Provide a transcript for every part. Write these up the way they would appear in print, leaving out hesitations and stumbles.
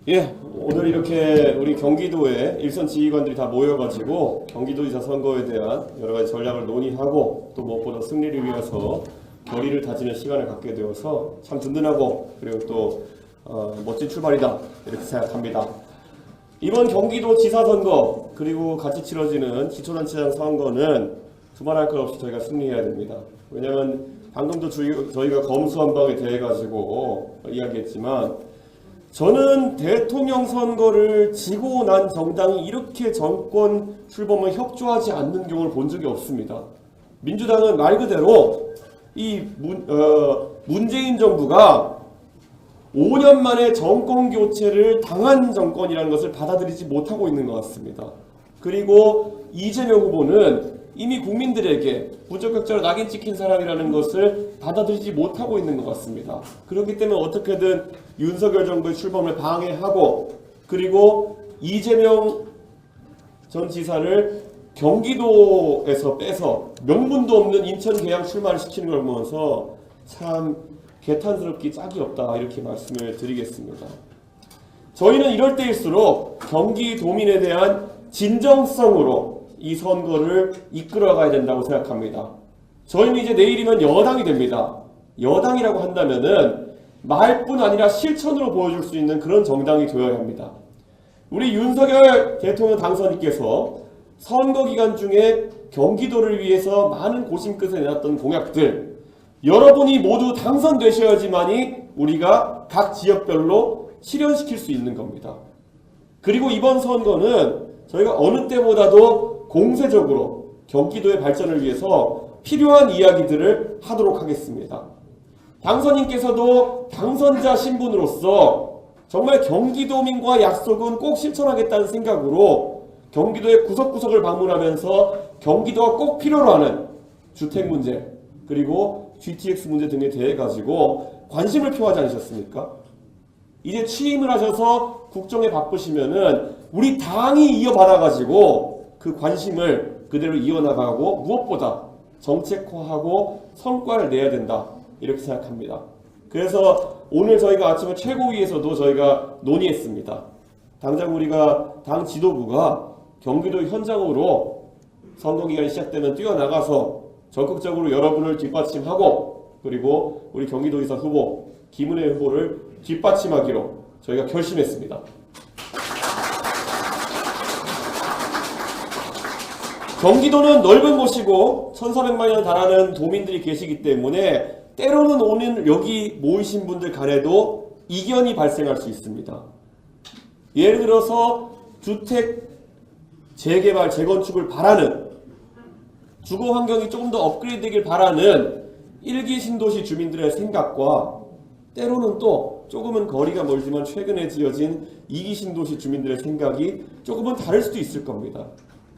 예, 오늘 이렇게 우리 경기도에 일선 지휘관들이 다 모여가지고 경기도지사 선거에 대한 여러 가지 전략을 논의하고 또 무엇보다 승리를 위해서 결의를 다지는 시간을 갖게 되어서 참 든든하고 그리고 또 멋진 출발이다 이렇게 생각합니다. 이번 경기도 지사 선거 그리고 같이 치러지는 기초단체장 선거는 두말할 것 없이 저희가 승리해야 됩니다. 왜냐하면 방금도 저희가 검수한박에 대해 가지고 이야기했지만 저는 대통령 선거를 지고 난 정당이 이렇게 정권 출범을 협조하지 않는 경우를 본 적이 없습니다. 민주당은 말 그대로 이 문재인 정부가 5년 만에 정권 교체를 당한 정권이라는 것을 받아들이지 못하고 있는 것 같습니다. 그리고 이재명 후보는 이미 국민들에게 부적격자로 낙인 찍힌 사람이라는 것을 받아들이지 못하고 있는 것 같습니다. 그렇기 때문에 어떻게든 윤석열 정부의 출범을 방해하고 그리고 이재명 전 지사를 경기도에서 빼서 명분도 없는 인천 계양 출마를 시키는 걸 보면서 참 개탄스럽기 짝이 없다 이렇게 말씀을 드리겠습니다. 저희는 이럴 때일수록 경기도민에 대한 진정성으로 이 선거를 이끌어가야 된다고 생각합니다. 저희는 이제 내일이면 여당이 됩니다. 여당이라고 한다면은 말뿐 아니라 실천으로 보여줄 수 있는 그런 정당이 되어야 합니다. 우리 윤석열 대통령 당선인께서 선거 기간 중에 경기도를 위해서 많은 고심 끝에 내놨던 공약들 여러분이 모두 당선되셔야지만이 우리가 각 지역별로 실현시킬 수 있는 겁니다. 그리고 이번 선거는 저희가 어느 때보다도 공세적으로 경기도의 발전을 위해서 필요한 이야기들을 하도록 하겠습니다. 당선인께서도 당선자 신분으로서 정말 경기도민과 약속은 꼭 실천하겠다는 생각으로 경기도의 구석구석을 방문하면서 경기도가 꼭 필요로 하는 주택 문제 그리고 GTX 문제 등에 대해 가지고 관심을 표하지 않으셨습니까? 이제 취임을 하셔서 국정에 바쁘시면은 우리 당이 이어받아 가지고 그 관심을 그대로 이어나가고 무엇보다 정책화하고 성과를 내야 된다 이렇게 생각합니다. 그래서 오늘 저희가 아침에 최고위에서도 저희가 논의했습니다. 당장 우리가 당 지도부가 경기도 현장으로 선거기간이 시작되면 뛰어나가서 적극적으로 여러분을 뒷받침하고 그리고 우리 경기도지사 후보 김은혜 후보를 뒷받침하기로 저희가 결심했습니다. 경기도는 넓은 곳이고 1,400만여 달하는 도민들이 계시기 때문에 때로는 오는 여기 모이신 분들 간에도 이견이 발생할 수 있습니다. 예를 들어서 주택 재개발, 재건축을 바라는 주거 환경이 조금 더 업그레이드되길 바라는 1기 신도시 주민들의 생각과 때로는 또 조금은 거리가 멀지만 최근에 지어진 2기 신도시 주민들의 생각이 조금은 다를 수도 있을 겁니다.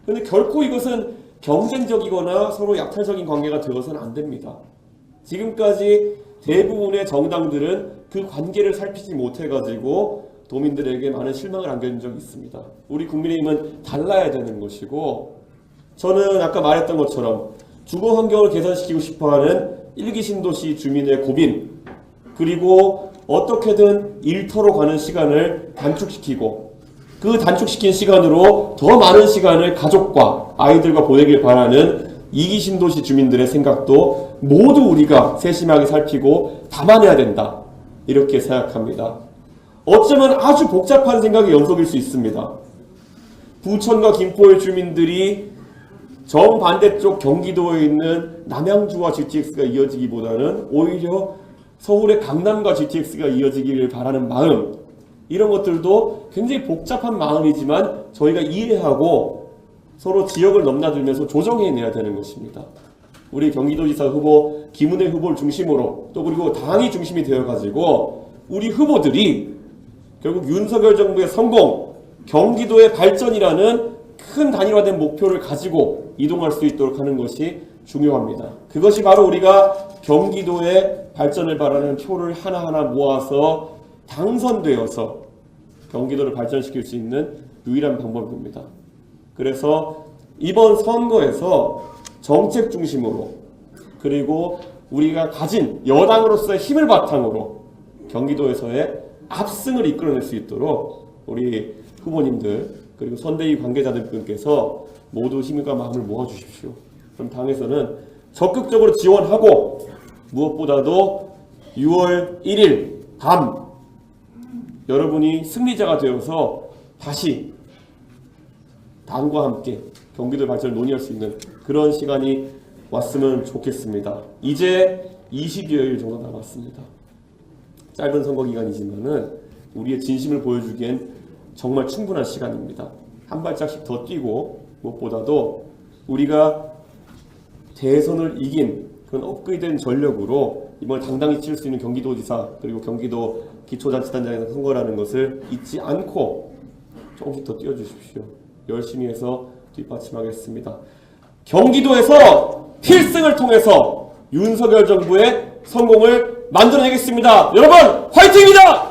그런데 결코 이것은 경쟁적이거나 서로 약탈적인 관계가 되어서는 안 됩니다. 지금까지 대부분의 정당들은 그 관계를 살피지 못해가지고 도민들에게 많은 실망을 안겨준 적이 있습니다. 우리 국민의힘은 달라야 되는 것이고 저는 아까 말했던 것처럼 주거 환경을 개선시키고 싶어하는 1기 신도시 주민의 고민 그리고 어떻게든 일터로 가는 시간을 단축시키고 그 단축시킨 시간으로 더 많은 시간을 가족과 아이들과 보내길 바라는 2기 신도시 주민들의 생각도 모두 우리가 세심하게 살피고 담아내야 된다 이렇게 생각합니다. 어쩌면 아주 복잡한 생각의 연속일 수 있습니다. 부천과 김포의 주민들이 정반대쪽 경기도에 있는 남양주와 GTX가 이어지기보다는 오히려 서울의 강남과 GTX가 이어지기를 바라는 마음 이런 것들도 굉장히 복잡한 마음이지만 저희가 이해하고 서로 지역을 넘나들면서 조정해내야 되는 것입니다. 우리 경기도지사 후보 김은혜 후보를 중심으로 또 그리고 당이 중심이 되어가지고 우리 후보들이 결국 윤석열 정부의 성공, 경기도의 발전이라는 큰 단일화된 목표를 가지고 이동할 수 있도록 하는 것이 중요합니다. 그것이 바로 우리가 경기도의 발전을 바라는 표를 하나하나 모아서 당선되어서 경기도를 발전시킬 수 있는 유일한 방법입니다. 그래서 이번 선거에서 정책 중심으로 그리고 우리가 가진 여당으로서의 힘을 바탕으로 경기도에서의 압승을 이끌어낼 수 있도록 우리 후보님들 그리고 선대위 관계자들께서 모두 힘과 마음을 모아주십시오. 그럼 당에서는 적극적으로 지원하고 무엇보다도 6월 1일 밤 여러분이 승리자가 되어서 다시 당과 함께 경기도 발전을 논의할 수 있는 그런 시간이 왔으면 좋겠습니다. 이제 20여일 정도 남았습니다. 짧은 선거 기간이지만은 우리의 진심을 보여주기엔 정말 충분한 시간입니다. 한 발짝씩 더 뛰고 무엇보다도 우리가 대선을 이긴 그런 업그레이드된 전력으로 이번에 당당히 치를 수 있는 경기도지사 그리고 경기도 기초자치단장에서 선거라는 것을 잊지 않고 조금씩 더 뛰어주십시오. 열심히 해서 뒷받침하겠습니다. 경기도에서 필승을 통해서 윤석열 정부의 성공을 만들어내겠습니다. 여러분 화이팅입니다!